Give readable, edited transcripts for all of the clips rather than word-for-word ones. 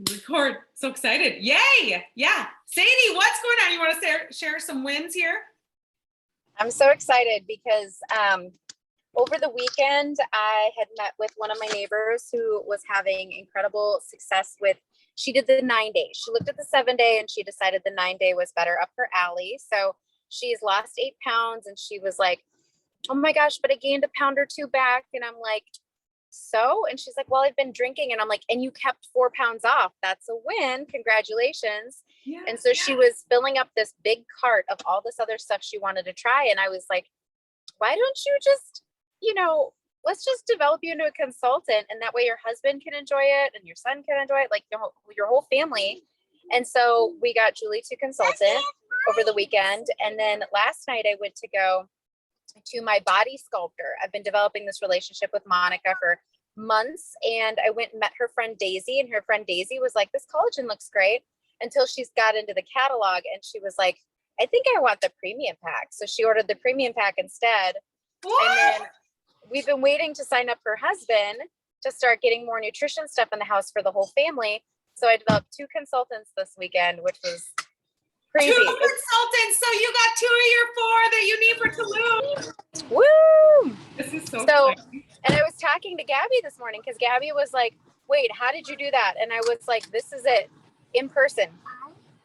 Record. So excited. Yay. Yeah. Sadie, what's going on? You want to share some wins here? I'm so excited because over the weekend, I had met with one of my neighbors who was having incredible success with, she did the 9-day. She looked at the 7-day and she decided the 9-day was better up her alley. So she's lost 8 pounds and she was like, oh my gosh, but I gained a pound or 2 back. And I'm like, so? And she's like, well, I've been drinking. And I'm like, and you kept 4 pounds off. That's a win. Congratulations. Yeah, and so she was filling up this big cart of all this other stuff she wanted to try. And I was like, why don't you just, let's just develop you into a consultant. And that way your husband can enjoy it and your son can enjoy it, like your whole family. And so we got Julie to consultant over the weekend. And then last night I went to go to my body sculptor. I've been developing this relationship with Monica for months. And I went and met her friend Daisy, and her friend Daisy was like, this collagen looks great, until she's got into the catalog and she was like, I think I want the premium pack. So she ordered the premium pack instead. What? And then we've been waiting to sign up her husband to start getting more nutrition stuff in the house for the whole family. So I developed 2 consultants this weekend, which was crazy. 2 consultants. So you got 2 of your 4 that you need for Tulum. Woo! This is so exciting. And I was talking to Gabby this morning because Gabby was like, wait, how did you do that? And I was like, this is it. In person.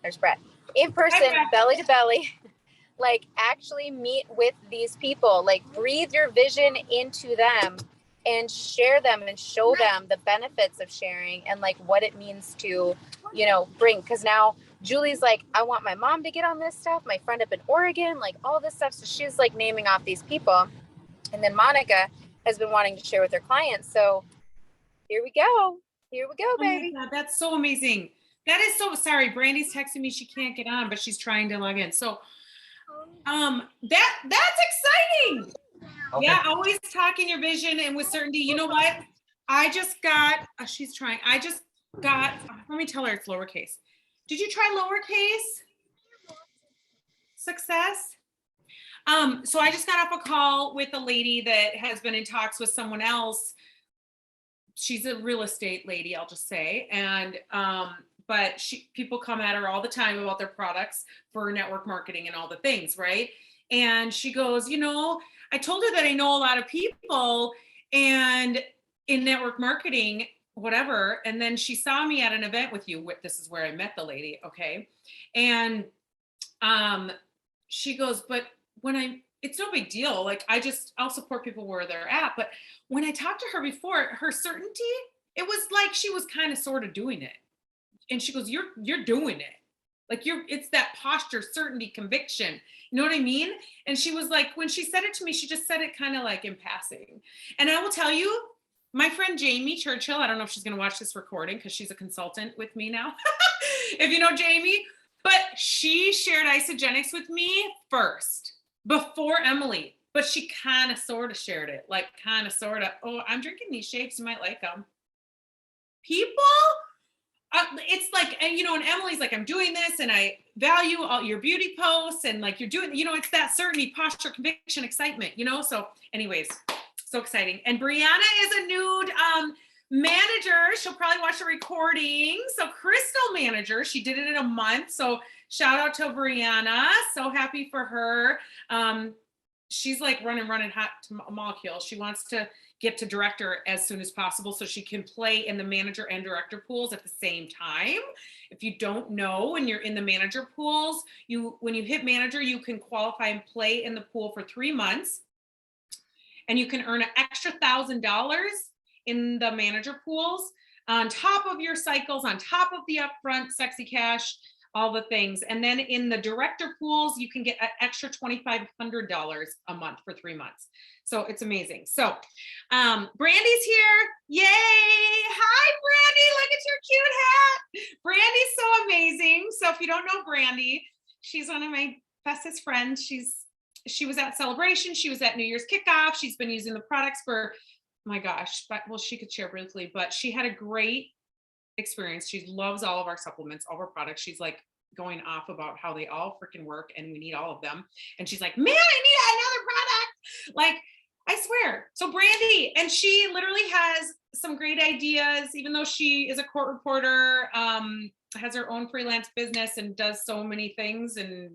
There's Brett. In person, belly to belly. Like actually meet with these people, like breathe your vision into them and share them and show them the benefits of sharing and like what it means to, bring. Cause now Julie's like, I want my mom to get on this stuff. My friend up in Oregon, like all this stuff. So she's like naming off these people. And then Monica has been wanting to share with her clients. So here we go. Here we go, baby. Oh my God, that's so amazing. That is so, sorry, Brandy's texting me. She can't get on, but she's trying to log in. So that's exciting. Okay. Yeah, always talking your vision and with certainty. You know what? I just got, let me tell her it's lowercase. Did you try lowercase? Success? So I just got off a call with a lady that has been in talks with someone else. She's a real estate lady, I'll just say. And, but people come at her all the time about their products for network marketing and all the things, right? And she goes, I told her that I know a lot of people and in network marketing, whatever. And then she saw me at an event with you. This is where I met the lady, okay? And she goes, but it's no big deal. Like I'll support people where they're at. But when I talked to her before, her certainty, it was like she was kind of sort of doing it. And she goes, you're doing it. Like it's that posture, certainty, conviction. You know what I mean? And she was like, when she said it to me, she just said it kind of like in passing. And I will tell you, my friend Jamie Churchill, I don't know if she's going to watch this recording because she's a consultant with me now. If you know Jamie, but she shared Isogenics with me first before Emily, but she kind of sort of shared it, like kind of sort of, oh, I'm drinking these shakes. You might like them. People, it's like, and Emily's like, I'm doing this and I value all your beauty posts and like you're doing, it's that certainty, posture, conviction, excitement, so anyways, so exciting. And Brianna is a nude manager. She'll probably watch the recording. So Crystal manager, she did it in a month. So shout out to Brianna. So happy for her. She's like running hot to molecule. She wants to get to director as soon as possible so she can play in the manager and director pools at the same time. If you don't know, when you're in the manager pools, when you hit manager, you can qualify and play in the pool for 3 months. And you can earn an extra $1,000 in the manager pools on top of your cycles, on top of the upfront sexy cash, all the things. And then in the director pools, you can get an extra $2,500 a month for 3 months. So it's amazing. So Brandy's here. Yay. Hi, Brandy. Look at your cute hat. Brandy's so amazing. So if you don't know Brandy, she's one of my bestest friends. She was at Celebration. She was at New Year's Kickoff. She's been using the products for, my gosh, she could share briefly, but she had a great experience. She loves all of our supplements, all of our products. She's like going off about how they all freaking work and we need all of them. And she's like, man, I need another product. Like, I swear. So Brandy, and she literally has some great ideas, even though she is a court reporter, has her own freelance business and does so many things. And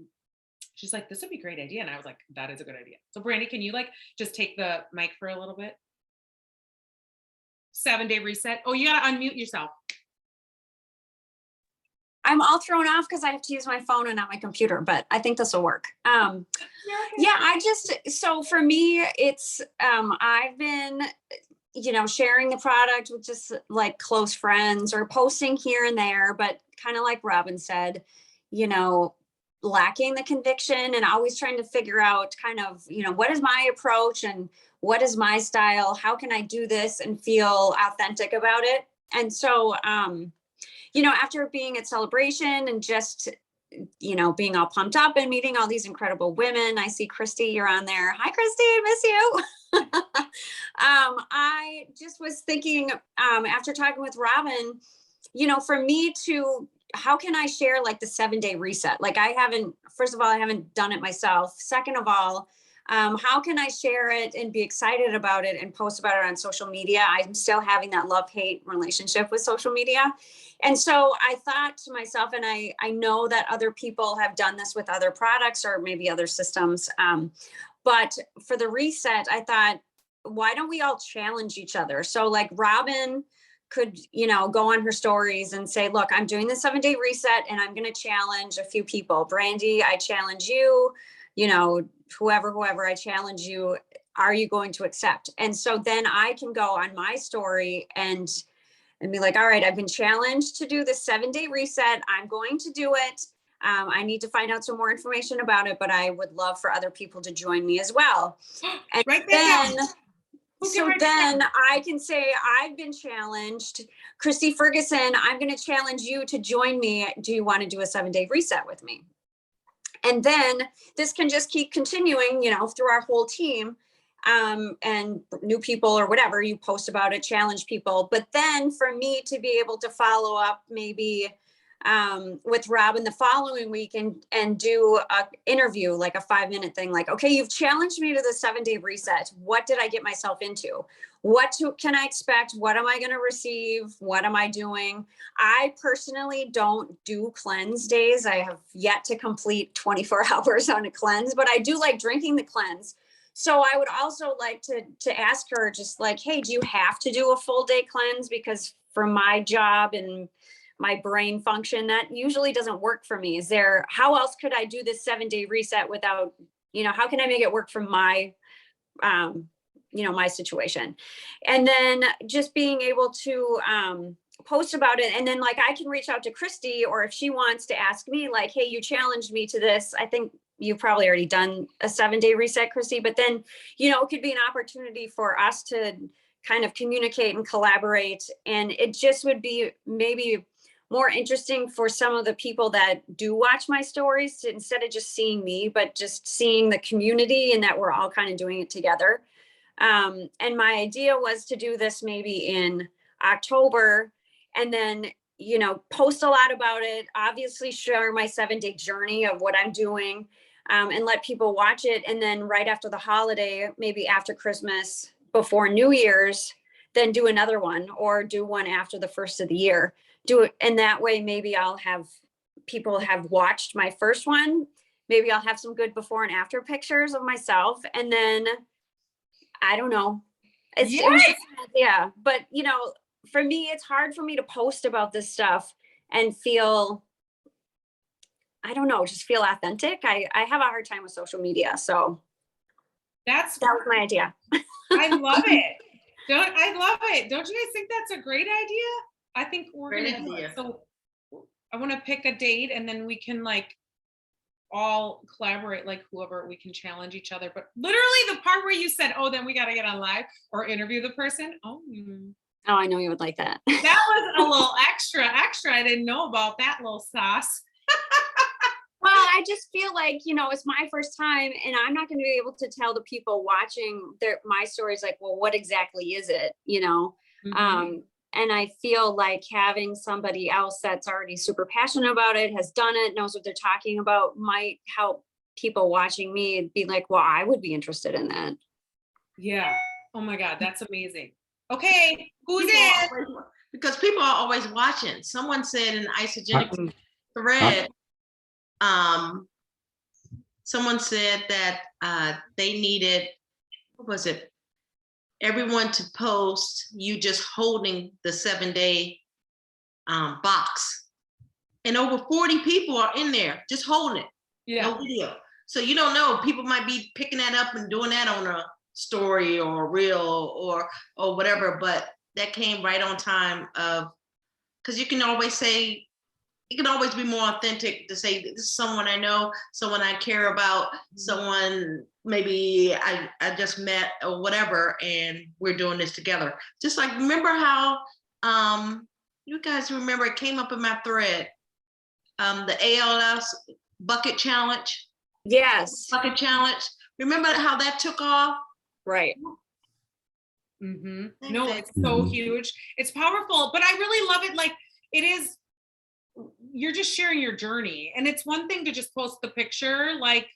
she's like, this would be a great idea. And I was like, that is a good idea. So Brandy, can you like just take the mic for a little bit? 7-day reset. Oh, you gotta unmute yourself. I'm all thrown off because I have to use my phone and not my computer, but I think this will work. Yeah, so for me, it's, I've been, sharing the product with just like close friends or posting here and there, but kind of like Robin said, lacking the conviction and always trying to figure out kind of, what is my approach and what is my style? How can I do this and feel authentic about it? And so, after being at Celebration and just, being all pumped up and meeting all these incredible women, I see Christy, you're on there. Hi, Christy, I miss you. I just was thinking, after talking with Robin, for me to, how can I share like the 7-day reset? Like first of all, I haven't done it myself. Second of all, how can I share it and be excited about it and post about it on social media? I'm still having that love-hate relationship with social media. And so I thought to myself, and I know that other people have done this with other products or maybe other systems. But for the reset, I thought, why don't we all challenge each other? So like Robin could, go on her stories and say, look, I'm doing the 7-day reset and I'm going to challenge a few people. Brandy, I challenge you, whoever I challenge you, are you going to accept? And so then I can go on my story and be like, all right, I've been challenged to do the 7-day reset. I'm going to do it. I need to find out some more information about it, but I would love for other people to join me as well. And then I can say, I've been challenged. Christy Ferguson, I'm going to challenge you to join me. Do you want to do a 7-day reset with me? And then this can just keep continuing, through our whole team. And new people or whatever, you post about it, challenge people. But then for me to be able to follow up maybe with Robin the following week and do a interview, like a 5-minute thing, like, okay, you've challenged me to the 7-day reset. What did I get myself into? Can I expect? What am I going to receive? What am I doing? I personally don't do cleanse days. I have yet to complete 24 hours on a cleanse, but I do like drinking the cleanse. So I would also like to ask her just like, hey, do you have to do a full day cleanse? Because for my job and my brain function, that usually doesn't work for me. How else could I do this 7-day reset without, how can I make it work for my, my situation? And then just being able to post about it. And then like, I can reach out to Christy, or if she wants to ask me like, hey, you challenged me to this. I think you've probably already done a 7-day reset, Christy, but then, it could be an opportunity for us to kind of communicate and collaborate. And it just would be maybe more interesting for some of the people that do watch my stories to, instead of just seeing me, but just seeing the community and that we're all kind of doing it together. And my idea was to do this maybe in October and then, post a lot about it, obviously share my 7-day journey of what I'm doing. And let people watch it. And then right after the holiday, maybe after Christmas, before New Year's, then do another one or do one after the first of the year. Do it. And that way, maybe I'll have people have watched my first one. Maybe I'll have some good before and after pictures of myself. And then, I don't know. It was just an idea. But, for me, it's hard for me to post about this stuff and feel, I don't know, just feel authentic. I have a hard time with social media. So that was my idea. I love it. I love it. Don't you guys think that's a great idea? I think we're going to do it. So I want to pick a date and then we can like all collaborate, like whoever, we can challenge each other. But literally the part where you said, oh, then we got to get on live or interview the person. Oh, I know you would like that. That was a little extra. I didn't know about that little sauce. Well, I just feel like, it's my first time and I'm not going to be able to tell the people watching my stories like, well, what exactly is it, Mm-hmm. And I feel like having somebody else that's already super passionate about it, has done it, knows what they're talking about, might help people watching me be like, well, I would be interested in that. Yeah. Oh my God, that's amazing. Okay, who's People are in? always- because people are always watching. Someone said in the isogenic thread, someone said that they needed, what was it? Everyone to post you just holding the 7-day box. And over 40 people are in there just holding it. Yeah. No video. So you don't know. People might be picking that up and doing that on a story or a reel or whatever, but that came right on time of, because you can always say, it can always be more authentic to say this is someone I know, someone I care about, someone maybe I just met or whatever, and we're doing this together. Just like, remember how you guys remember it came up in my thread, the ALS bucket challenge. Yes. Bucket challenge. Remember how that took off? Right. Mm-hmm. No, it's so huge. It's powerful, but I really love it. Like, it is, you're just sharing your journey. And it's one thing to just post the picture like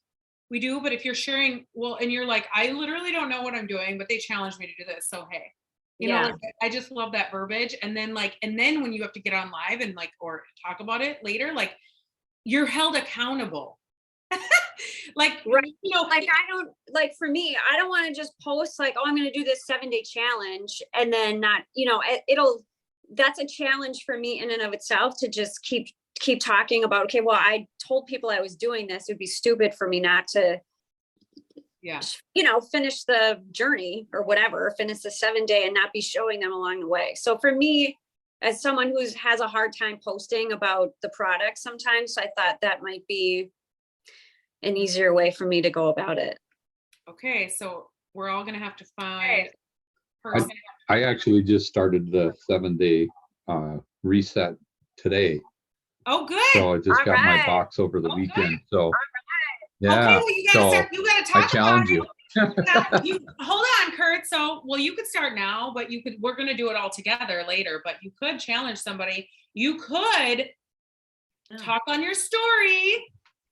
we do, but if you're sharing, well, and you're like, I literally don't know what I'm doing, but they challenged me to do this. So, hey, you know, like, I just love that verbiage. And then when you have to get on live and like, or talk about it later, like, you're held accountable. Like, right. You know, like I don't, like, for me, I don't want to just post like, oh, I'm going to do this 7-day challenge and then not, you know, that's a challenge for me in and of itself to just keep talking about, okay, well, I told people I was doing this. It'd be stupid for me not to, you know, finish the journey or whatever, finish the 7-day and not be showing them along the way. So for me, as someone who has a hard time posting about the product sometimes, I thought that might be an easier way for me to go about it. Okay, so we're all gonna have to find person. I actually just started the 7-day reset today. Oh, good. So I just got my box over the weekend. So yeah. Okay, well, you gotta talk I challenge about it. You hold on, Kurt. So, well, you could start now, but we're gonna do it all together later, but you could challenge somebody. You could talk on your story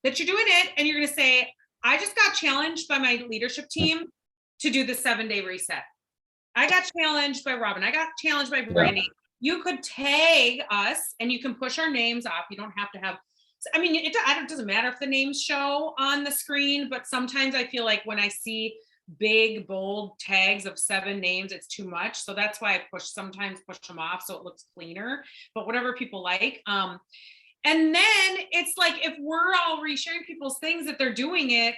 that you're doing it, and you're gonna say, I just got challenged by my leadership team to do the 7-day reset. I got challenged by Robin. I got challenged by Brandy. You could tag us and you can push our names off. You don't have to have, I mean, it doesn't matter if the names show on the screen, but sometimes I feel like when I see big, bold tags of 7 names, it's too much. So that's why I sometimes push them off so it looks cleaner, but whatever people like. And then it's like, if we're all resharing people's things that they're doing it,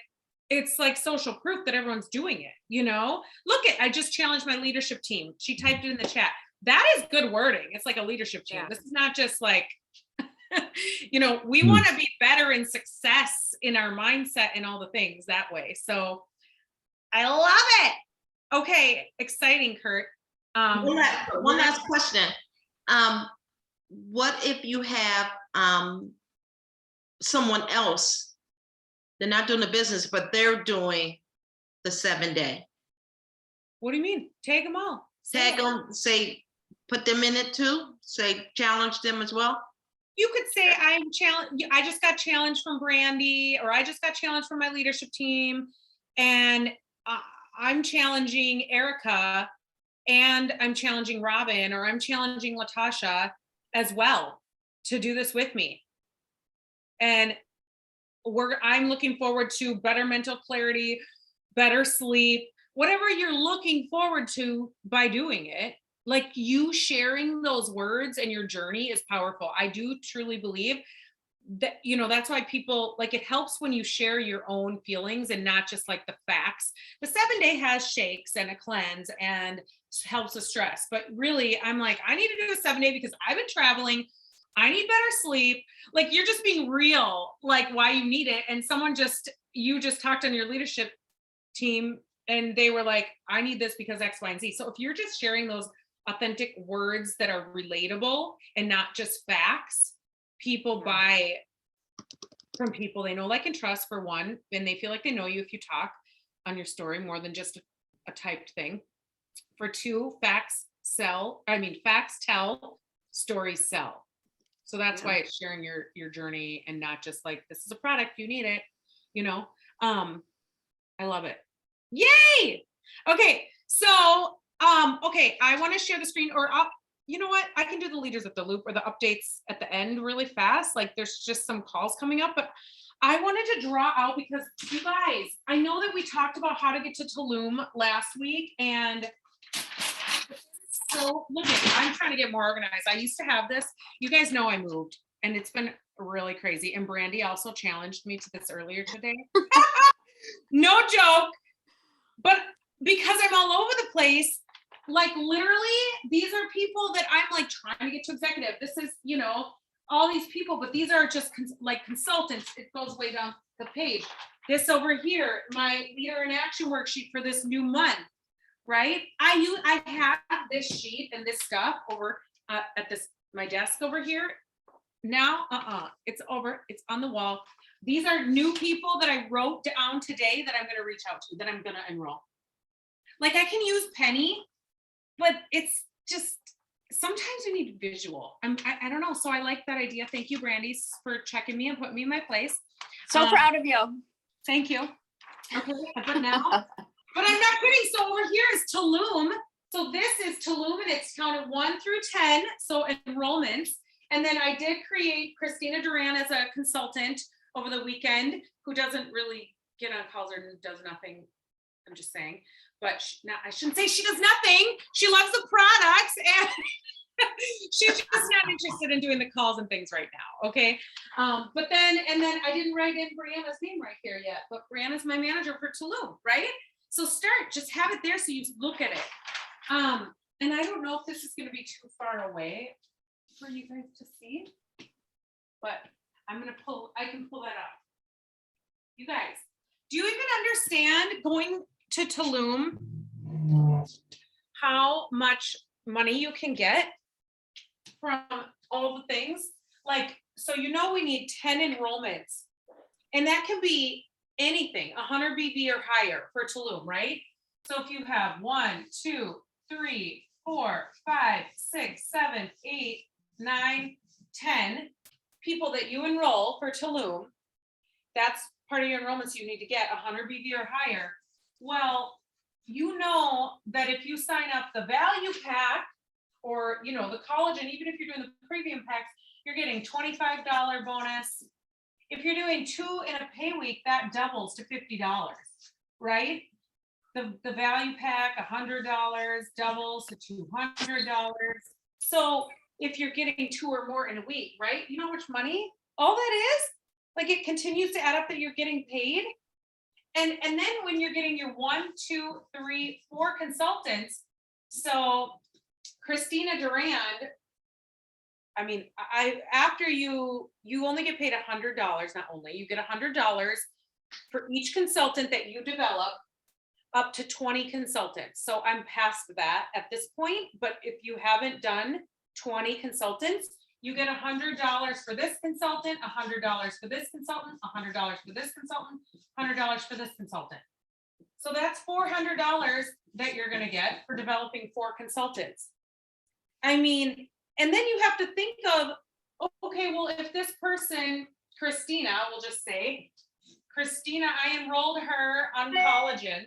it's like social proof that everyone's doing it, you know? Look I just challenged my leadership team. She typed it in the chat. That is good wording. It's like a leadership team. This is not just like, you know, we want to be better in success in our mindset and all the things that way. So I love it. Okay. Exciting, Kurt. One last question. What if you have someone else, they're not doing the business, but they're doing the 7-day? What do you mean? Tag them all. Tag them, say, put them in it too? Say, challenge them as well? You could say, I just got challenged from Brandy, or I just got challenged from my leadership team, and I'm challenging Erica, and I'm challenging Robin, or I'm challenging Latasha as well to do this with me. And I'm looking forward to better mental clarity, better sleep, whatever you're looking forward to by doing it. Like, you sharing those words and your journey is powerful. I do truly believe that, you know, that's why people, like, it helps when you share your own feelings and not just like the facts. The 7-day has shakes and a cleanse and helps with stress, but really I'm like, I need to do a 7-day because I've been traveling. I need better sleep. Like, you're just being real, like why you need it. And you just talked on your leadership team and they were like, I need this because X, Y, and Z. So if you're just sharing those authentic words that are relatable and not just facts, people buy from people they know, like, and trust, for one, and they feel like they know you if you talk on your story more than just a typed thing. For 2, facts tell, stories sell. So that's why it's sharing your journey and not just like, this is a product, you need it, you know? I love it. Yay! Okay, so, okay, I want to share the screen or you know what? I can do the leaders at the loop or the updates at the end really fast. Like there's just some calls coming up, but I wanted to draw out because you guys, I know that we talked about how to get to Tulum last week and so look at, I'm trying to get more organized. I used to have this. You guys know I moved and it's been really crazy. And Brandy also challenged me to this earlier today. No joke. But because I'm all over the place, like literally, these are people that I'm like trying to get to executive. This is, you know, all these people, but these are just like consultants. It goes way down the page. This over here, my leader in action worksheet for this new month, right? I have this sheet and this stuff over at this my desk over here. Now, it's over. It's on the wall. These are new people that I wrote down today that I'm going to reach out to, that I'm going to enroll. Like I can use Penny, but it's just sometimes we need visual. I don't know. So I like that idea. Thank you, Brandy, for checking me and putting me in my place. So proud of you. Thank you. Okay, but now, but I'm not kidding. So over here is Tulum. So this is Tulum and it's counted 1 through 10. So enrollments. And then I did create Christina Duran as a consultant over the weekend who doesn't really get on calls or does nothing. I'm just saying, but I shouldn't say she does nothing. She loves the products and she's just not interested in doing the calls and things right now. Okay. But then I didn't write in Brianna's name right here yet, but Brianna's my manager for Tulum, right? So just have it there so you look at it. And I don't know if this is going to be too far away for you guys to see, but I can pull that up. You guys, do you even understand going to Tulum, how much money you can get from all the things? Like, so you know we need 10 enrollments, and that can be anything, 100 BB or higher for Tulum, right? So if you have 1, 2, 3, 4, 5, 6, 7, 8, 9, 10 people that you enroll for Tulum, that's part of your enrollments you need to get 100 BB or higher. Well, you know that if you sign up the value pack or, you know, the college, and even if you're doing the premium packs, you're getting $25 bonus. If you're doing 2 in a pay week, that doubles to $50, right? The value pack, $100 doubles to $200. So if you're getting 2 or more in a week, right? You know how much money all that is? Like it continues to add up that you're getting paid. And then when you're getting your 1, 2, 3, 4 consultants, so Christina Durand, I mean, after you only get paid $100, not only, you get $100 for each consultant that you develop, up to 20 consultants. So I'm past that at this point, but if you haven't done 20 consultants, you get $100 for this consultant, $100 for this consultant, $100 for this consultant, $100 for this consultant. So that's $400 that you're going to get for developing 4 consultants. I mean, and then you have to think of, okay, well, if this person, Christina, we'll just say, Christina, I enrolled her on collagen,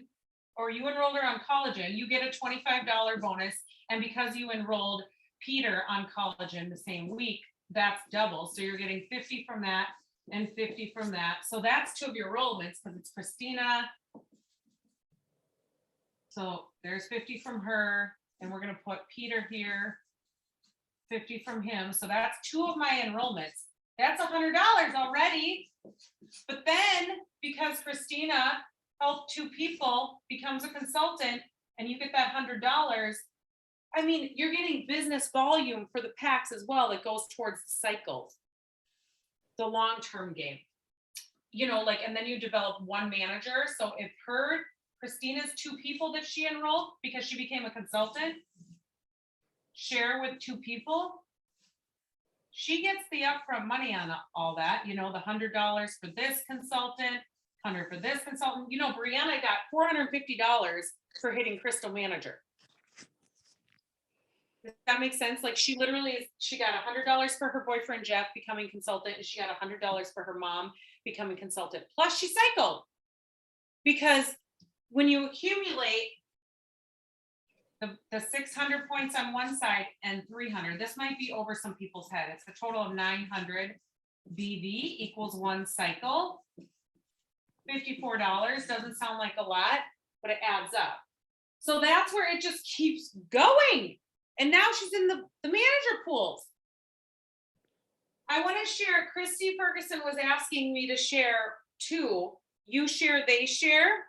or you enrolled her on collagen, you get a $25 bonus. And because you enrolled Peter on collagen the same week, that's double. So you're getting 50 from that and 50 from that. So that's 2 of your enrollments because it's Christina. So there's 50 from her, and we're going to put Peter here, 50 from him. So that's 2 of my enrollments. That's $100 already. But then because Christina helped 2 people, becomes a consultant, and you get that $100, I mean, you're getting business volume for the packs as well that goes towards the cycle, the long-term game. You know, like, and then you develop 1 manager. So if Christina's 2 people that she enrolled because she became a consultant, share with 2 people, she gets the upfront money on all that, you know, the $100 for this consultant, 100 for this consultant. You know, Brianna got $450 for hitting Crystal Manager. Does that make sense? Like she literally she got $100 for her boyfriend Jeff becoming consultant, and she got $100 for her mom becoming consultant. Plus she cycled, because when you accumulate the 600 points on one side and 300. This might be over some people's head. It's a total of 900 BV equals one cycle. $54 doesn't sound like a lot, but it adds up. So that's where it just keeps going. And now she's in the manager pools. I want to share, Christy Ferguson was asking me to share two. You share, they share.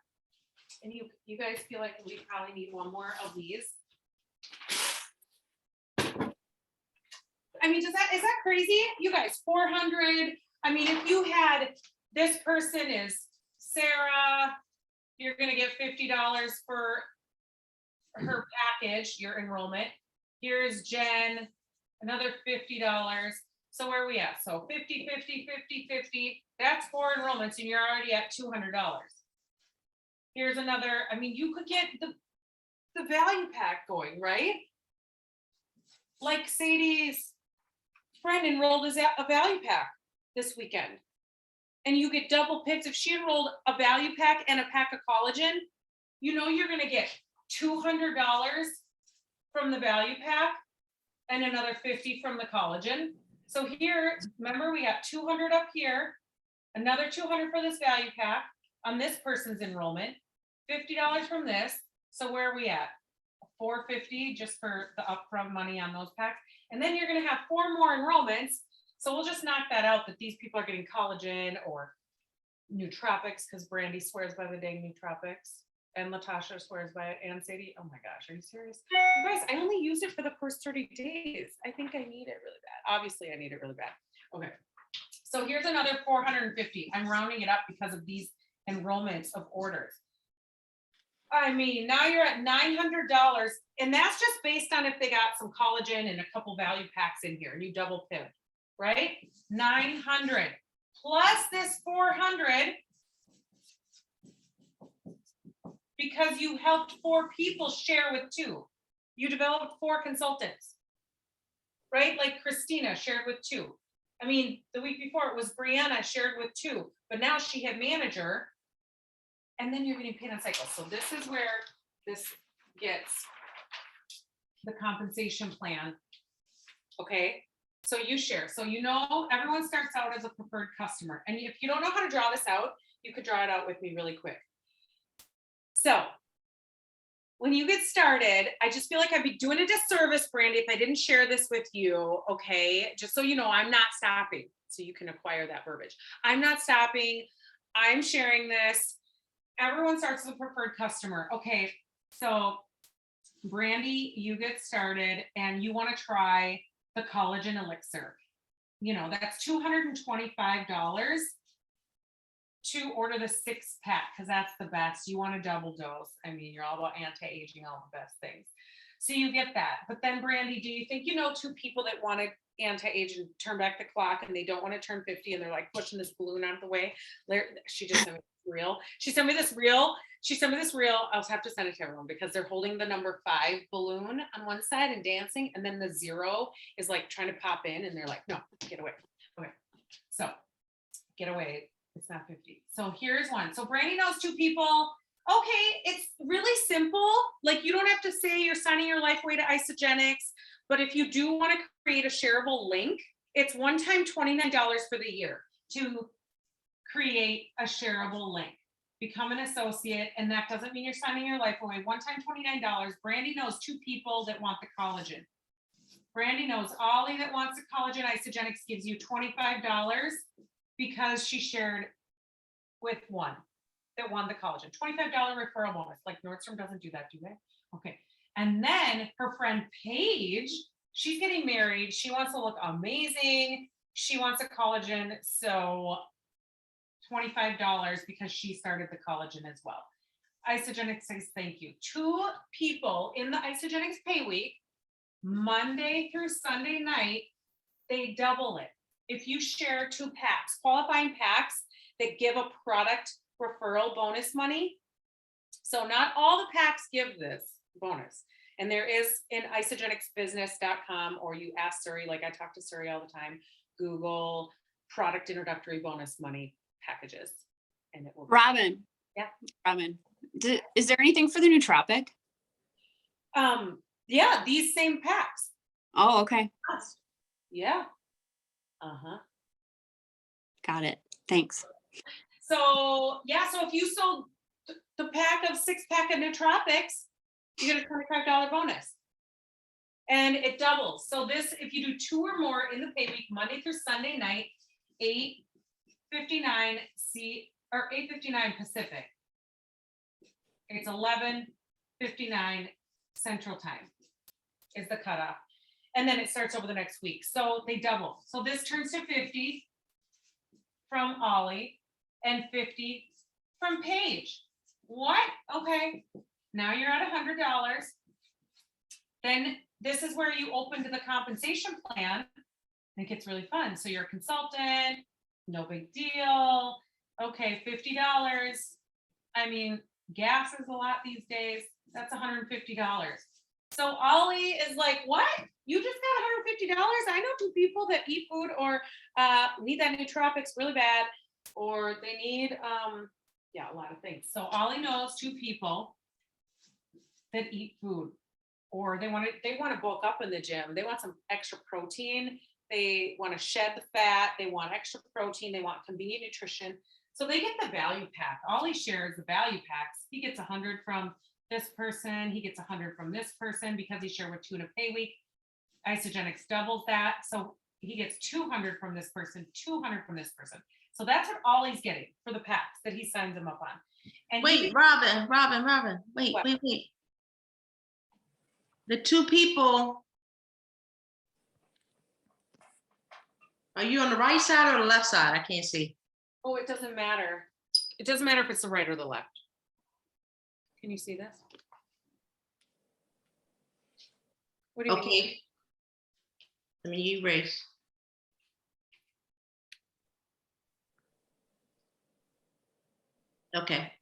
And you guys feel like we probably need one more of these. I mean, is that crazy? You guys, 400. I mean, if you had, this person is Sarah, you're gonna get $50 for her package, your enrollment. Here's Jen, another $50. So where are we at? So 50, 50, 50, 50. That's 4 enrollments and you're already at $200. Here's another, I mean, you could get the value pack going, right? Like Sadie's friend enrolled as a value pack this weekend. And you get double picks. If she enrolled a value pack and a pack of collagen, you know you're gonna get $200 from the value pack and another 50 from the collagen. So here, remember we got 200 up here, another 200 for this value pack on this person's enrollment, $50 from this. So where are we at? 450 just for the upfront money on those packs. And then you're gonna have 4 more enrollments. So we'll just knock that out that these people are getting collagen or nootropics because Brandy swears by the dang nootropics and Latasha swears by it and Sadie. Oh my gosh, are you serious? You guys, I only used it for the first 30 days. I think I need it really bad. Obviously I need it really bad. Okay. So here's another 450. I'm rounding it up because of these enrollments of orders. I mean, now you're at $900 and that's just based on if they got some collagen and a couple value packs in here and you double pin, right? 900 plus this 400 because you helped 4 people share with 2. You developed 4 consultants, right? Like Christina shared with 2. I mean, the week before it was Brianna shared with 2, but now she had manager. And then you're getting paid on cycle. So this is where this gets the compensation plan. Okay, so you share. So you know everyone starts out as a preferred customer. And if you don't know how to draw this out, you could draw it out with me really quick. So when you get started, I just feel like I'd be doing a disservice, Brandy, if I didn't share this with you. Okay, just so you know, I'm not stopping. So you can acquire that verbiage. I'm not stopping. I'm sharing this. Everyone starts as a preferred customer. Okay, so Brandy, you get started and you want to try the collagen elixir. You know, that's $225 to order the 6-pack because that's the best. You want a double dose. I mean, you're all about anti-aging, all the best things. So you get that. But then Brandy, do you think you know 2 people that want to anti-age and turn back the clock and they don't want to turn 50 and they're like pushing this balloon out of the way? She just sent me this reel. She sent me this reel. I'll have to send it to everyone because they're holding the number 5 balloon on one side and dancing, and then the 0 is like trying to pop in and they're like, no, get away. Okay, so get away. It's not 50. So here's one. So Brandy knows 2 people. Okay, it's really simple. Like you don't have to say you're signing your life away to Isagenix, but if you do want to create a shareable link, it's one-time $29 for the year to create a shareable link. Become an associate, and that doesn't mean you're signing your life away. One-time $29. Brandy knows 2 people that want the collagen. Brandy knows Ollie that wants the collagen. Isagenix gives you $25 because she shared with 1 that won the collagen. $25 referral bonus. Like Nordstrom doesn't do that, do they? Okay. And then her friend Paige, she's getting married. She wants to look amazing. She wants a collagen. So $25 because she started the collagen as well. Isagenix says thank you. 2 people in the Isagenix pay week, Monday through Sunday night, they double it. If you share 2 packs, qualifying packs that give a product referral bonus money. So not all the packs give this bonus. And there is in isagenixbusiness.com, or you ask Suri, like I talk to Suri all the time, Google product introductory bonus money packages. And it will. Robin. Yeah. Robin, is there anything for the nootropic? Yeah, these same packs. Oh, okay. Yeah. Uh-huh. Got it. Thanks. So yeah, so if you sold the pack of 6-pack of nootropics, you get a $25 bonus. And it doubles. So this, if you do 2 or more in the pay week, Monday through Sunday night, 8:59 or 8:59 Pacific. It's 11:59 Central Time is the cutoff. And then it starts over the next week. So they double. So this turns to 50 from Ollie and 50 from Paige. What? Okay. Now you're at $100. Then this is where you open to the compensation plan. It gets really fun. So you're a consultant, no big deal. Okay, $50. I mean, gas is a lot these days. That's $150. So Ollie is like, what? You just got $150? I know 2 people that eat food or need that nootropics really bad, or they need a lot of things. So Ollie knows 2 people that eat food, or they want to bulk up in the gym. They want some extra protein. They want to shed the fat. They want extra protein. They want convenient nutrition. So they get the value pack. Ollie shares the value packs. He gets 100 from this person. He gets 100 from this person because he shared with 2 in a pay week. Isogenics doubles that. So he gets 200 from this person, 200 from this person. So that's what Ollie's getting for the packs that he signs them up on. And Wait, Robin, wait, What? wait. The 2 people, are you on the right side or the left side? I can't see. Oh, it doesn't matter. It doesn't matter if it's the right or the left. Can you see this? What do you mean? Okay. Let me erase. Okay.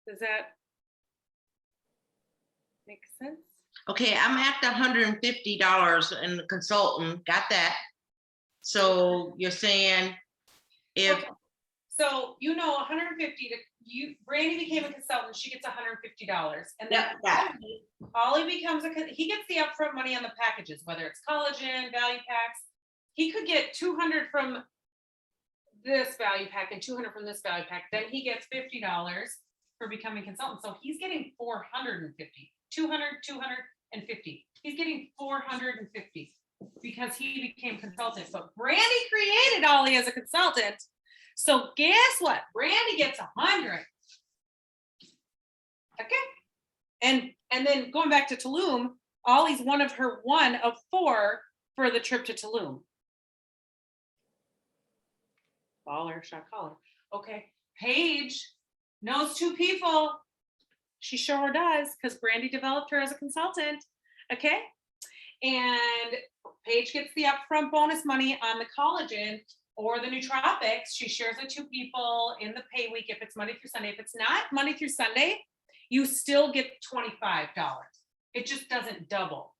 Does that make sense? Okay, I'm at the $150 in the consultant. Got that. So you're saying if Okay. So you know 150 to you, Brandy became a consultant, she gets $150. And then Yep, got Ollie becomes he gets the upfront money on the packages, whether it's collagen, value packs. He could get 200 from this value pack and 200 from this value pack. Then he gets $50 for becoming consultant. So he's getting 450, 200, 250. He's getting 450 because he became consultant. But Brandy created Ollie as a consultant. So guess what? Brandy gets 100. Okay. And then going back to Tulum, Ollie's one of 4 for the trip to Tulum. Baller, shot caller. Okay. Paige knows 2 people. She sure does, because Brandy developed her as a consultant. Okay. And Paige gets the upfront bonus money on the collagen or the nootropics. She shares with 2 people in the pay week if it's Monday through Sunday. If it's not Monday through Sunday, you still get $25. It just doesn't double.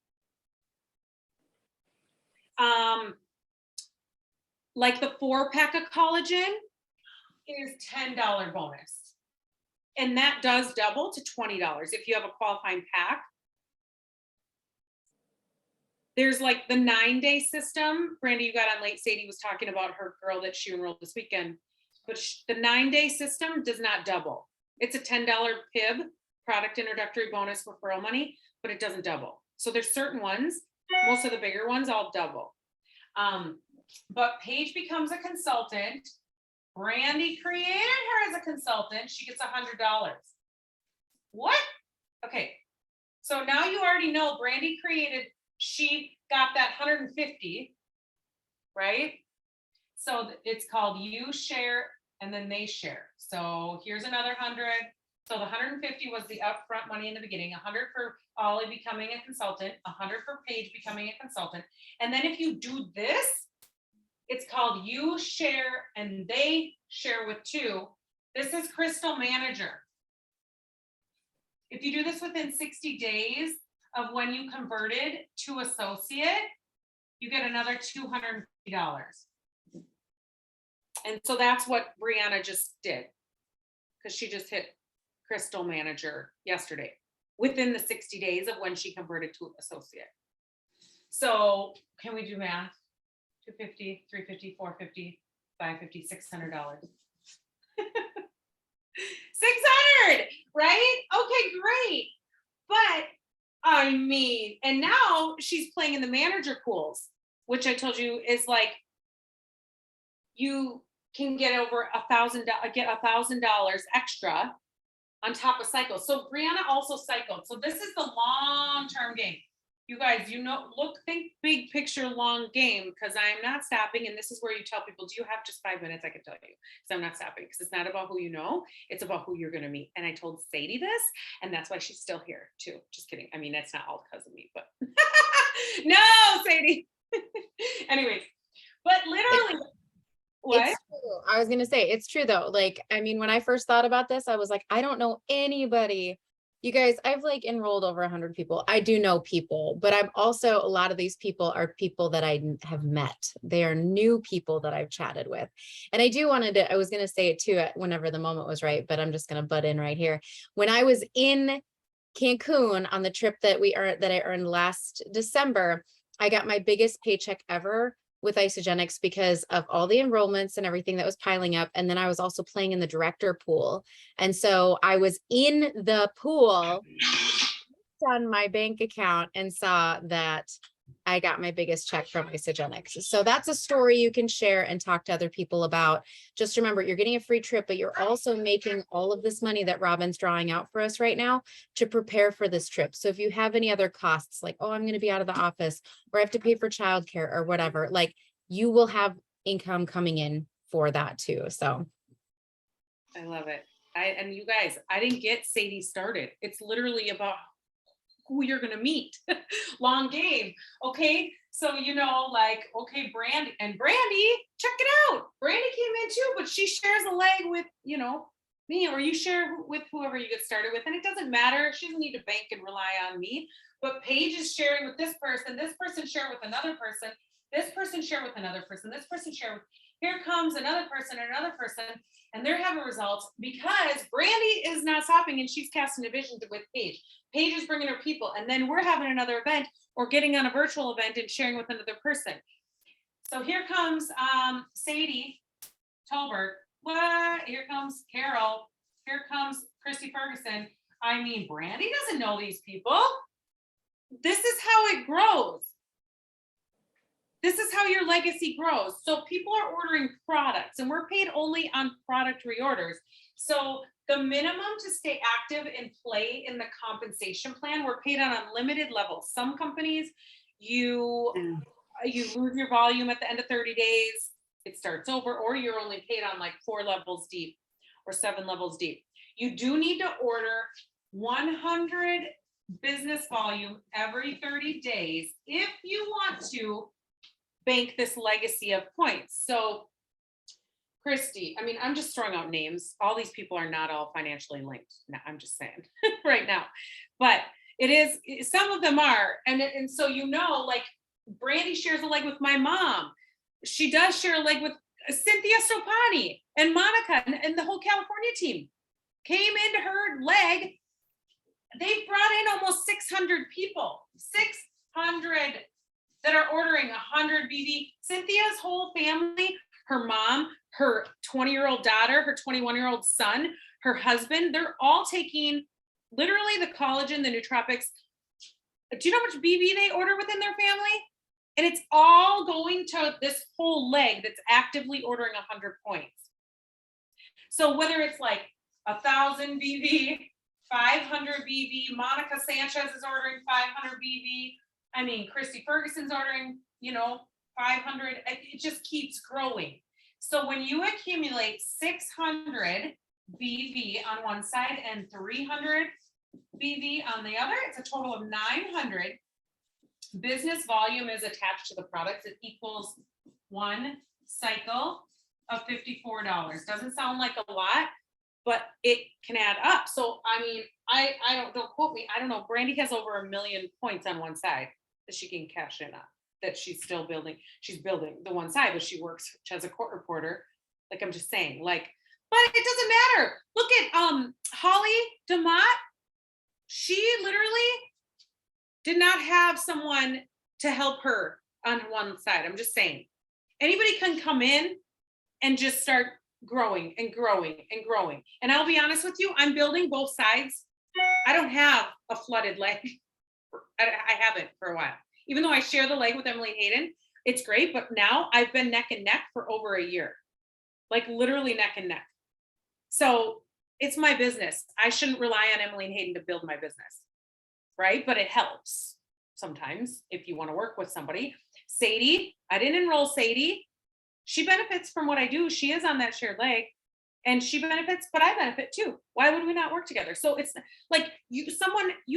Like the 4-pack of collagen is $10 bonus. And that does double to $20 if you have a qualifying pack. There's like the 9-day system. Brandy, you got on late. Sadie was talking about her girl that she enrolled this weekend. But the 9-day system does not double. It's a $10 PIB, product introductory bonus referral money, but it doesn't double. So there's certain ones, most of the bigger ones all double. But Paige becomes a consultant. Brandy created her as a consultant. She gets $100. What? Okay. So now you already know Brandy created, she got that 150, right? So it's called you share and then they share. So here's another 100. So the 150 was the upfront money in the beginning, 100 for Ollie becoming a consultant, 100 for Paige becoming a consultant. And then if you do this, it's called you share and they share with 2. This is Crystal Manager. If you do this within 60 days of when you converted to associate, you get another $250. And so that's what Brianna just did, because she just hit Crystal Manager yesterday. within the 60 days of when she converted to associate. So can we do math? 250, 350, 450, 550, $600. 600, right? Okay, great. But I mean, and now she's playing in the manager pools, which I told you is like, you can get over $1,000 extra on top of cycles. So Brianna also cycled. So this is the long-term game. You guys, think big picture, long game, because I'm not stopping. And this is where you tell people, do you have just 5 minutes? I can tell you, because I'm not stopping, because it's not about who you know, it's about who you're going to meet. And I told Sadie this, and that's why she's still here too. Just kidding. I mean, that's not all because of me, but no, Sadie. Anyways, but literally, what? It's true. I was gonna say it's true though. Like, I mean, when I first thought about this, I was like, I don't know anybody. You guys, I've like enrolled over 100 people. I do know people, but I'm also, a lot of these people are people that I have met. They are new people that I've chatted with. And I was going to say it too, whenever the moment was right, but I'm just going to butt in right here. When I was in Cancun on the trip that I earned last December, I got my biggest paycheck ever with Isogenics because of all the enrollments and everything that was piling up. And then I was also playing in the director pool. And so I was in the pool on my bank account and saw that I got my biggest check from Isogenics. So that's a story you can share and talk to other people about. Just remember, you're getting a free trip, but you're also making all of this money that Robin's drawing out for us right now to prepare for this trip. So if you have any other costs, like, oh, I'm going to be out of the office, or I have to pay for childcare or whatever, like, you will have income coming in for that too. So I love it. And you guys, I didn't get Sadie started. It's literally about who you're going to meet. Long game. Okay. So, like, okay, Brandy, check it out. Brandy came in too, but she shares a leg with, me, or you share with whoever you get started with. And it doesn't matter. She doesn't need to bank and rely on me, but Paige is sharing with this person share with another person, this person share with another person, this person share with, here comes another person, and they're having results because Brandy is not stopping and she's casting a vision with Paige. Paige is bringing her people, and then we're having another event or getting on a virtual event and sharing with another person. So here comes Sadie Tolbert. What? Here comes Carol. Here comes Christy Ferguson. I mean, Brandy doesn't know these people. This is how it grows. This is how your legacy grows. So people are ordering products, and we're paid only on product reorders. So the minimum to stay active and play in the compensation plan, we're paid on unlimited levels. Some companies, you lose your volume at the end of 30 days, it starts over, or you're only paid on like 4 levels deep or 7 levels deep. You do need to order 100 business volume every 30 days if you want to bank this legacy of points. So Christy, I mean, I'm just throwing out names. All these people are not all financially linked. No, I'm just saying right now, but it is, some of them are. And so, like Brandy shares a leg with my mom. She does share a leg with Cynthia Stopani and Monica and the whole California team came into her leg. They brought in almost 600 people, 600 that are ordering 100 BV. Cynthia's whole family, her mom, her 20-year-old daughter, her 21-year-old son, her husband, they're all taking literally the collagen, the nootropics. Do you know how much BV they order within their family? And it's all going to this whole leg that's actively ordering 100 points. So whether it's like 1,000 BV, 500 BV, Monica Sanchez is ordering 500 BV. I mean, Christy Ferguson's ordering, 500. It just keeps growing. So when you accumulate 600 BV on one side and 300 BV on the other, it's a total of 900. Business volume is attached to the products. It equals one cycle of $54. Doesn't sound like a lot, but it can add up. So, I mean, I don't quote me. I don't know. Brandy has over 1 million points on one side that she can cash in on, that she's still building. She's building the one side, but she works as a court reporter. Like, I'm just saying, like, but it doesn't matter. Look at Holly DeMott. she literally did not have someone to help her on one side. I'm just saying, anybody can come in and just start growing and growing and growing. And I'll be honest with you, I'm building both sides. I don't have a flooded leg. I haven't for a while. Even though I share the leg with Emily Hayden, it's great. But now I've been neck and neck for over a year, like literally neck and neck. So it's my business. I shouldn't rely on Emily Hayden to build my business, right? But it helps sometimes if you want to work with somebody. Sadie, I didn't enroll Sadie. She benefits from what I do. She is on that shared leg and she benefits, but I benefit too. Why would we not work together? So it's like you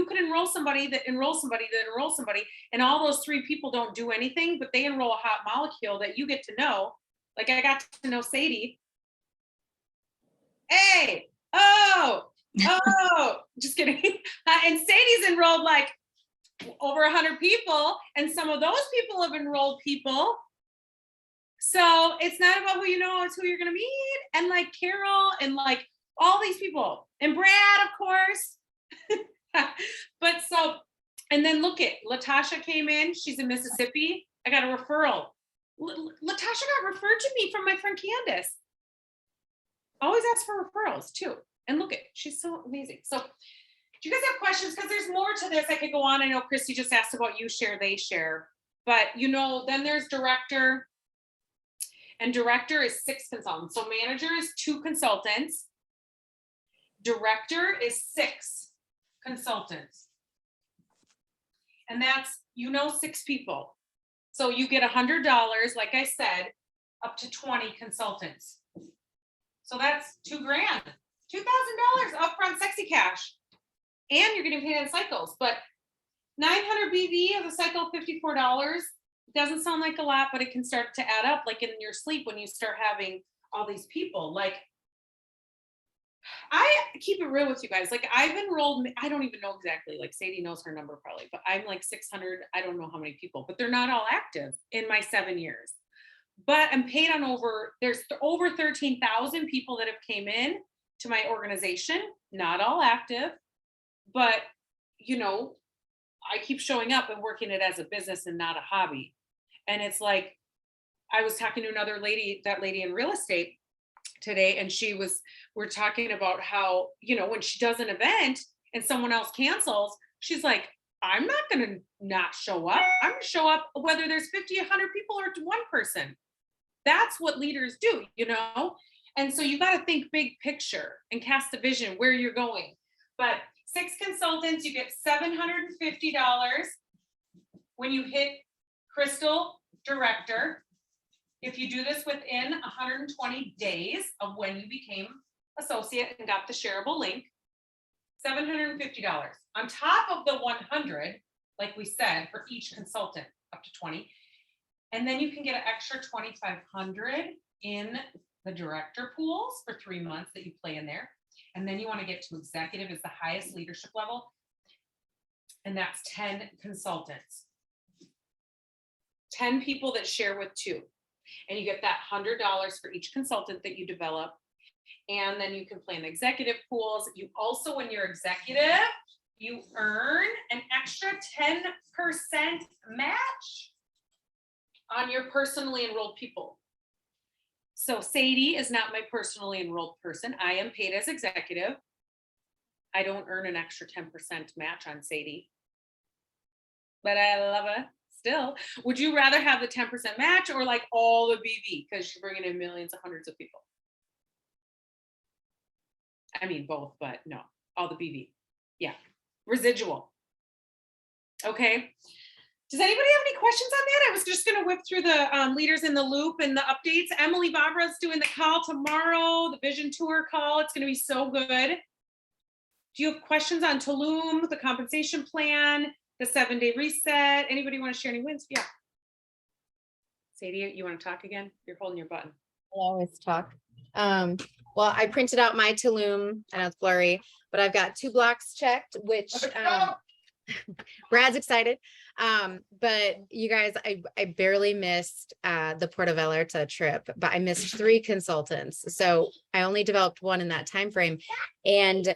could enroll somebody that enrolls somebody that enrolls somebody, and all those three people don't do anything, but they enroll a hot molecule that you get to know. Like I got to know Sadie. Hey, oh, just kidding. And Sadie's enrolled like over 100 people, and some of those people have enrolled people. So it's not about who you know, it's who you're going to meet. And like Carol and like all these people and Brad, of course. But so, and then look at Latasha came in. She's in Mississippi. I got a referral. Latasha got referred to me from my friend Candace. Always ask for referrals too. And look at, she's so amazing. So do you guys have questions? Because there's more to this. I could go on. I know Christy just asked about you share, they share. But you know, then there's director. And director is 6 consultants. So manager is 2 consultants. Director is 6 consultants. And that's, 6 people. So you get $100, like I said, up to 20 consultants. So that's $2,000, $2,000 upfront sexy cash. And you're getting paid in cycles. But 900 BV of a cycle, $54. Doesn't sound like a lot, but it can start to add up like in your sleep when you start having all these people. Like I keep it real with you guys. Like I've enrolled, I don't even know exactly, like Sadie knows her number probably, but I'm like 600, I don't know how many people, but they're not all active in my 7 years. But I'm paid on there's over 13,000 people that have came in to my organization, not all active, but I keep showing up and working it as a business and not a hobby. And it's like, I was talking to another lady, that lady in real estate today, and we're talking about how, when she does an event and someone else cancels, she's like, I'm not going to not show up. I'm going to show up whether there's 50, 100 people or one person. That's what leaders do, And so you got to think big picture and cast a vision where you're going. But 6 consultants, you get $750 when you hit Crystal Director. If you do this within 120 days of when you became associate and got the shareable link, $750 on top of the 100, like we said, for each consultant, up to 20. And then you can get an extra 2,500 in the director pools for 3 months that you play in there. And then you want to get to executive is the highest leadership level. And that's 10 consultants. 10 people that share with 2. And you get that $100 for each consultant that you develop. And then you can play in the executive pools. You also, when you're executive, you earn an extra 10% match on your personally enrolled people. So Sadie is not my personally enrolled person. I am paid as executive. I don't earn an extra 10% match on Sadie, but I love her still. Would you rather have the 10% match or like all the BV because you're bringing in millions of hundreds of people? I mean both, but no, all the BV. Yeah, residual. Okay. Does anybody have any questions on that? I was just going to whip through the leaders in the loop and the updates. Emily Barbara's doing the call tomorrow, the vision tour call. It's going to be so good. Do you have questions on Tulum, the compensation plan, the 7-day reset? Anybody want to share any wins? Yeah. Sadie, you want to talk again? You're holding your button. I'll always talk. Well, I printed out my Tulum. I know it's blurry, but I've got 2 blocks checked, which Brad's excited. But you guys, I barely missed the Puerto Vallarta trip, but I missed 3 consultants. So I only developed 1 in that time frame. And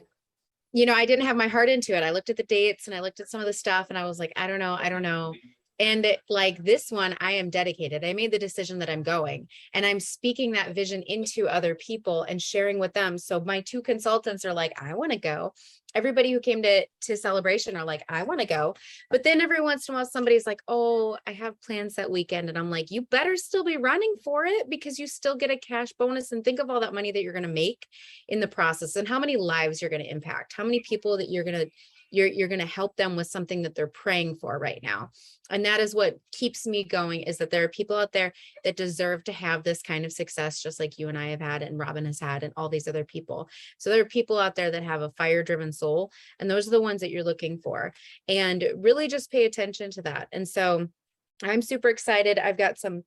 you know, I didn't have my heart into it. I looked at the dates and I looked at some of the stuff and I was like, I don't know. And like this one, I am dedicated. I made the decision that I'm going, and I'm speaking that vision into other people and sharing with them. So my 2 consultants are like, I want to go. Everybody who came to Celebration are like, I want to go. But then every once in a while, somebody's like, oh, I have plans that weekend. And I'm like, you better still be running for it, because you still get a cash bonus, and think of all that money that you're going to make in the process, and how many lives you're going to impact, how many people that you're going to help them with something that they're praying for right now. And that is what keeps me going, is that there are people out there that deserve to have this kind of success, just like you and I have had, and Robin has had, and all these other people. So there are people out there that have a fire-driven soul, and those are the ones that you're looking for. And really just pay attention to that. And so I'm super excited. I've got some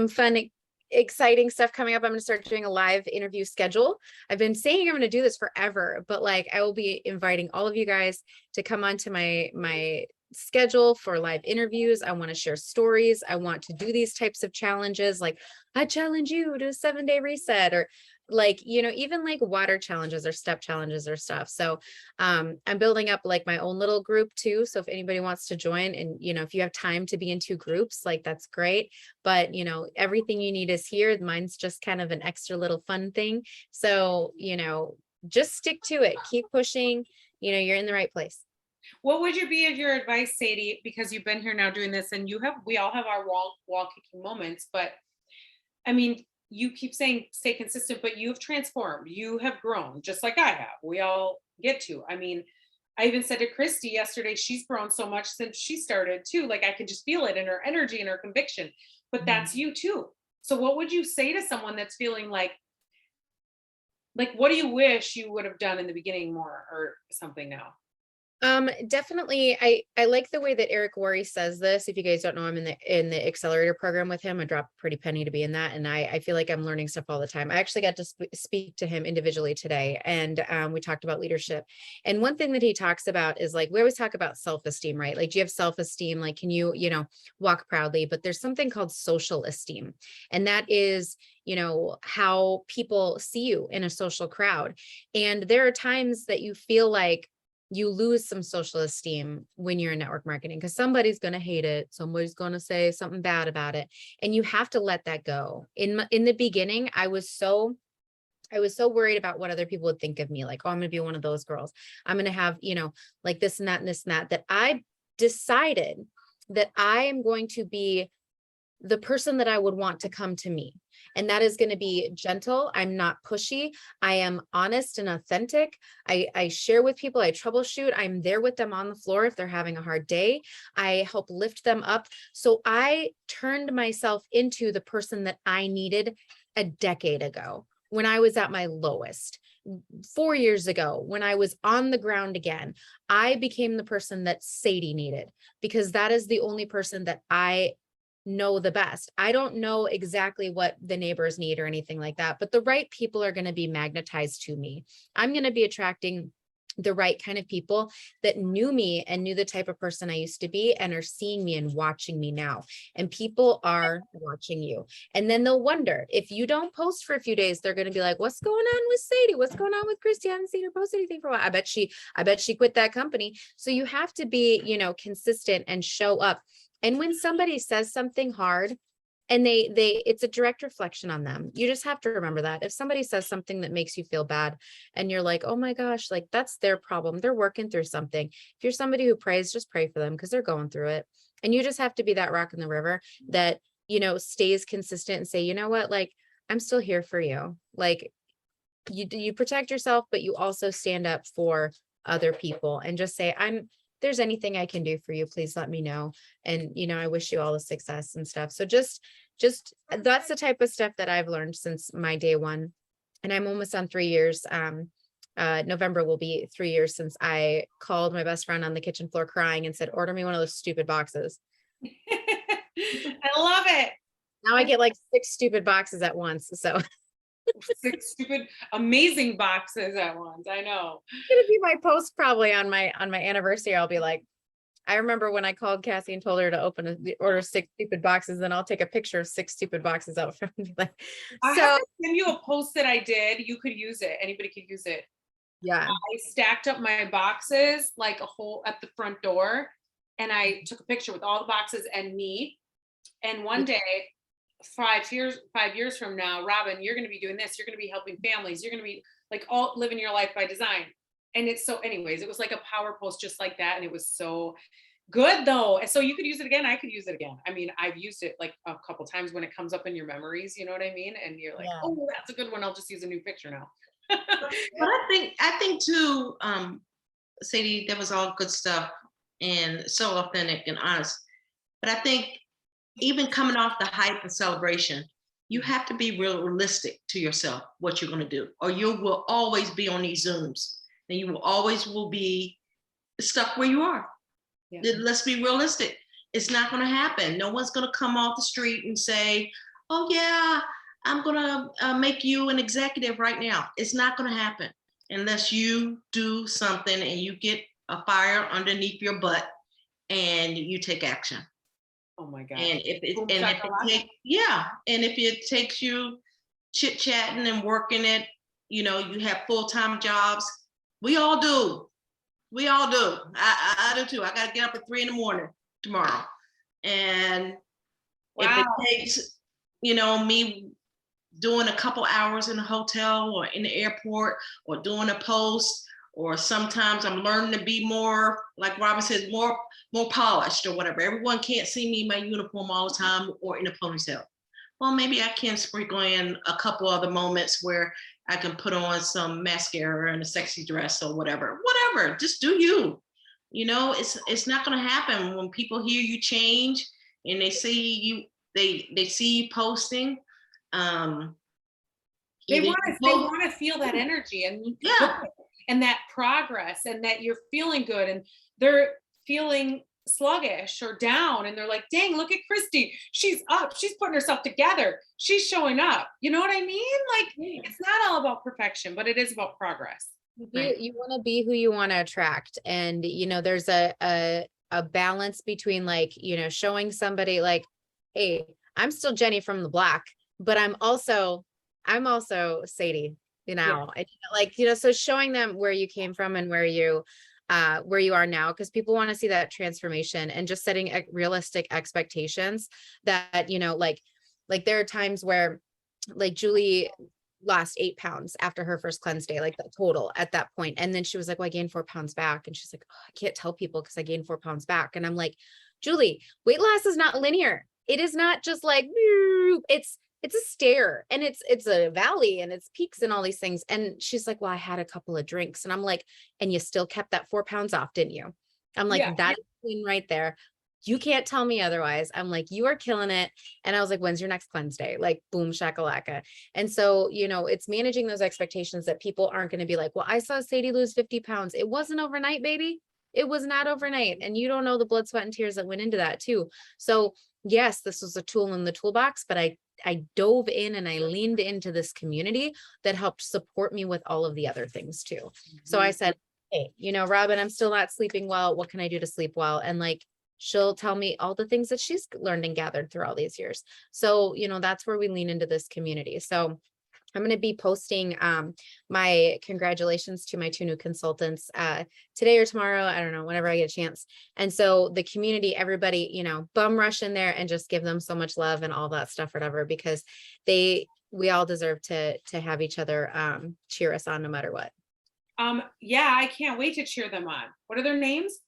fun, exciting stuff coming up. I'm going to start doing a live interview schedule. I've been saying I'm going to do this forever, but like, I will be inviting all of you guys to come onto my schedule for live interviews. I want to share stories. I want to do these types of challenges. Like, I challenge you to a 7-day reset, or like, you know, even like water challenges or step challenges or stuff. So I'm building up like my own little group too. So if anybody wants to join, and, you know, if you have time to be in 2 groups, like, that's great. But, you know, everything you need is here. Mine's just kind of an extra little fun thing. So, you know, just stick to it, keep pushing, you know, you're in the right place. What would you be of your advice, Sadie? Because you've been here now doing this, and we all have our wall kicking moments, but I mean, you keep saying stay consistent, but you've transformed, you have grown just like I have. We all get to. I mean, I even said to Christy yesterday, she's grown so much since she started too. Like, I could just feel it in her energy and her conviction, but that's you too. So what would you say to someone that's feeling like, what do you wish you would have done in the beginning more, or something now? Definitely. I like the way that Eric Worre says this. If you guys don't know, I'm in the accelerator program with him. I dropped a pretty penny to be in that. And I feel like I'm learning stuff all the time. I actually got to speak to him individually today. And we talked about leadership. And one thing that he talks about is, like, we always talk about self-esteem, right? Like, do you have self-esteem? Like, can you, you know, walk proudly? But there's something called social esteem. And that is, you know, how people see you in a social crowd. And there are times that you feel like you lose some social esteem when you're in network marketing, because somebody's going to hate it. Somebody's going to say something bad about it. And you have to let that go. In the beginning, I was so worried about what other people would think of me. Like, oh, I'm going to be one of those girls. I'm going to have, you know, like this and that and this and that, that I decided that I am going to be the person that I would want to come to me. And that is going to be gentle. I'm not pushy. I am honest and authentic. I share with people. I troubleshoot. I'm there with them on the floor if they're having a hard day. I help lift them up. So I turned myself into the person that I needed a decade ago, when I was at my lowest. 4 years ago, when I was on the ground again, I became the person that Sadie needed, because that is the only person that I know the best. I don't know exactly what the neighbors need or anything like that, but the right people are going to be magnetized to me. I'm going to be attracting the right kind of people that knew me and knew the type of person I used to be, and are seeing me and watching me now. And people are watching you. And then they'll wonder, if you don't post for a few days, they're going to be like, what's going on with Sadie? What's going on with Christy? I haven't seen her post anything for a while. I bet she quit that company. So you have to be, you know, consistent and show up. And when somebody says something hard, and it's a direct reflection on them, you just have to remember that. If somebody says something that makes you feel bad, and you're like, oh my gosh, like, that's their problem, they're working through something. If you're somebody who prays, just pray for them, because they're going through it. And you just have to be that rock in the river that, you know, stays consistent and say, you know what, like, I'm still here for you. Like, you protect yourself, but you also stand up for other people, and just say, there's anything I can do for you, please let me know. And, you know, I wish you all the success and stuff. So just that's the type of stuff that I've learned since my day one. And I'm almost on 3 years. November will be 3 years since I called my best friend on the kitchen floor crying and said, order me one of those stupid boxes. I love it. Now I get like 6 stupid boxes at once. So 6 stupid, amazing boxes at once. I know. it's gonna be my post probably on my anniversary. I'll be like, I remember when I called Cassie and told her to order 6 stupid boxes, then I'll take a picture of 6 stupid boxes out front and be like, I so have to send you a post that I did. You could use it. Anybody could use it. Yeah. I stacked up my boxes like a hole at the front door, and I took a picture with all the boxes and me. And one day, 5 years from now, Robin, you're going to be doing this. You're going to be helping families. You're going to be like all living your life by design. And it's so, anyways, it was like a power post just like that. And it was so good though. And so you could use it again. I could use it again. I mean, I've used it like a couple times when it comes up in your memories, you know what I mean? And you're like, Yeah. oh, that's a good one. I'll just use a new picture now. But I think too, Sadie, that was all good stuff and so authentic and honest. But I think even coming off the hype and celebration, you have to be realistic to yourself what you're going to do, or you will always be on these Zooms, and you will always be stuck where you are. Yeah. Let's be realistic. It's not going to happen. No one's going to come off the street and say, "Oh yeah, I'm going to make you an executive right now." It's not going to happen unless you do something and you get a fire underneath your butt and you take action. Oh my God. And if Boom, it shakalaka. and if it takes you chit chatting and working it, you have full-time jobs. We all do. I do too. I got to get up at 3 a.m. tomorrow. And if Wow. it takes, me doing a couple hours in a hotel or in the airport or doing a post, or sometimes I'm learning to be more, like Robin says, more polished or whatever. Everyone can't see me in my uniform all the time or in a ponytail. Well, maybe I can sprinkle in a couple other moments where I can put on some mascara and a sexy dress or whatever. Just do you. It's not going to happen when people hear you change and they see you. They see you posting. They either want you to they post- want to feel that energy and Yeah. and that progress, and that you're feeling good, and they're feeling sluggish or down, and they're like, dang, look at Christy, she's up, she's putting herself together, she's showing up, you know what I mean? Like, it's not all about perfection, but it is about progress. You want to be who you want to attract. And, there's a balance between like, showing somebody like, hey, I'm still Jenny from the block, but I'm also Sadie, so showing them where you came from and where you are now, because people want to see that transformation, and just setting realistic expectations that, like there are times where like Julie lost 8 pounds after her first cleanse day, like the total at that point. And then she was like, well, I gained 4 pounds back. And she's like, oh, I can't tell people because I gained 4 pounds back. And I'm like, Julie, weight loss is not linear. It is not just like, it's a stair, and it's a valley, and it's peaks and all these things. And she's like, well, I had a couple of drinks. And I'm like, and you still kept that 4 pounds off, didn't you? I'm like, Yeah. that is clean right there. You can't tell me otherwise. I'm like, you are killing it. And I was like, when's your next cleanse day? Like, boom, shakalaka. And so, it's managing those expectations that people aren't going to be like, well, I saw Sadie lose 50 pounds. It wasn't overnight, baby. It was not overnight. And you don't know the blood, sweat, and tears that went into that too. So yes, this was a tool in the toolbox, but I dove in and I leaned into this community that helped support me with all of the other things too. So I said, hey, Robin, I'm still not sleeping well. What can I do to sleep well? And like, she'll tell me all the things that she's learned and gathered through all these years. So, that's where we lean into this community. So I'm going to be posting my congratulations to my 2 new consultants today or tomorrow. I don't know, whenever I get a chance. And so the community, everybody, bum rush in there and just give them so much love and all that stuff, whatever, because we all deserve to have each other cheer us on no matter what. Yeah, I can't wait to cheer them on. What are their names?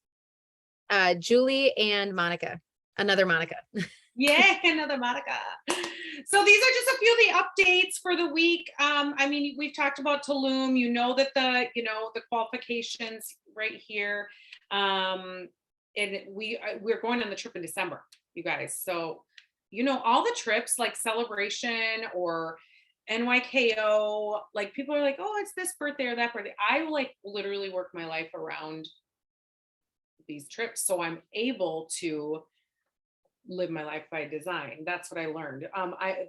Julie and Monica, another Monica. Yeah, another Monica. So these are just a few of the updates for the week. I mean, we've talked about Tulum, that the qualifications right here. And we're going on the trip in December, you guys. So, all the trips like Celebration or NYKO, like people are like, oh, it's this birthday or that birthday. I like literally work my life around these trips, so I'm able to live my life by design. That's what I learned.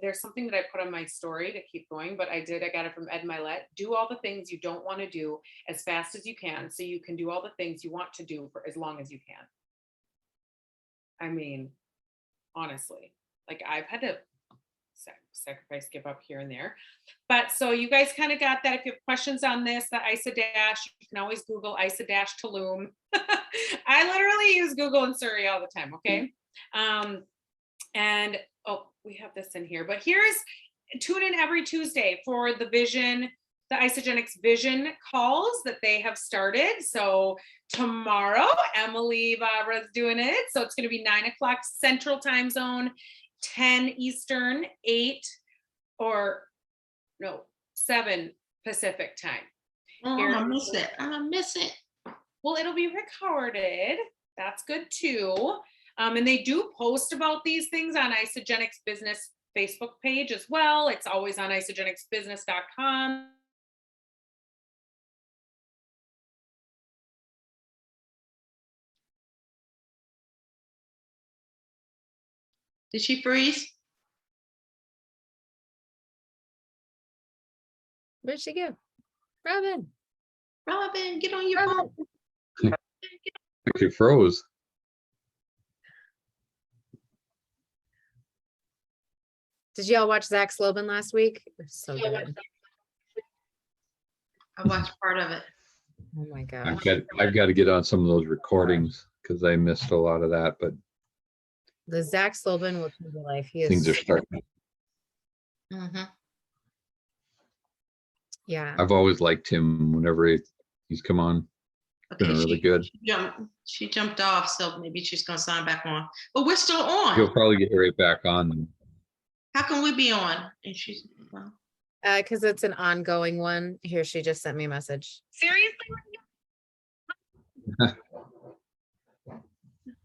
There's something that I put on my story to keep going, but I got it from Ed Milet. Do all the things you don't want to do as fast as you can, so you can do all the things you want to do for as long as you can. I mean, honestly, like I've had to sacrifice, give up here and there. But so you guys kind of got that. If you have questions on this, the ISA dash, you can always Google ISA dash Tulum. I literally use Google and Surrey all the time. Okay. And oh, we have this in here, but tune in every Tuesday for the Isagenix Vision calls that they have started. So tomorrow, Emily Barbara's doing it. So it's going to be 9:00 Central Time Zone, 10 Eastern, 7 Pacific time. Oh, I'm gonna miss it. I'm gonna miss it. Well, it'll be recorded. That's good too. And they do post about these things on Isagenix Business Facebook page as well. It's always on isagenixbusiness.com. Did she freeze? Where'd she go? Robin. Robin, get on your Robin. phone. She froze. Did y'all watch Zach Slobin last week? It was so good. I watched part of it. Oh my gosh. I've got to get on some of those recordings because I missed a lot of that, but The Zach Slobin will change your life. He things is, are starting. yeah. I've always liked him whenever he's come on. Been really good. She jumped off, so maybe she's gonna sign back on. But we're still on. He'll probably get right back on. How can we be on? And she's well, Because it's an ongoing one. Here, she just sent me a message. Seriously?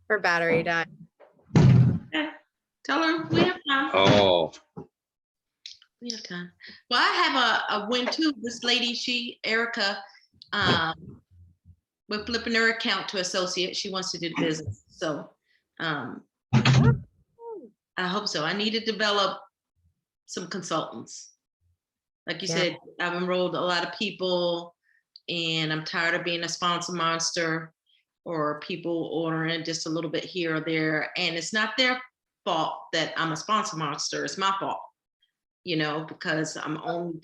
Her battery died. tell her we have time. Oh, We have time. Well, I have a win too. This lady, Erica, we're flipping her account to associate. She wants to do the business. So I hope so. I need to develop some consultants. Like you said, I've enrolled a lot of people and I'm tired of being a sponsor monster or people ordering just a little bit here or there. And it's not their fault that I'm a sponsor monster. It's my fault, because I'm only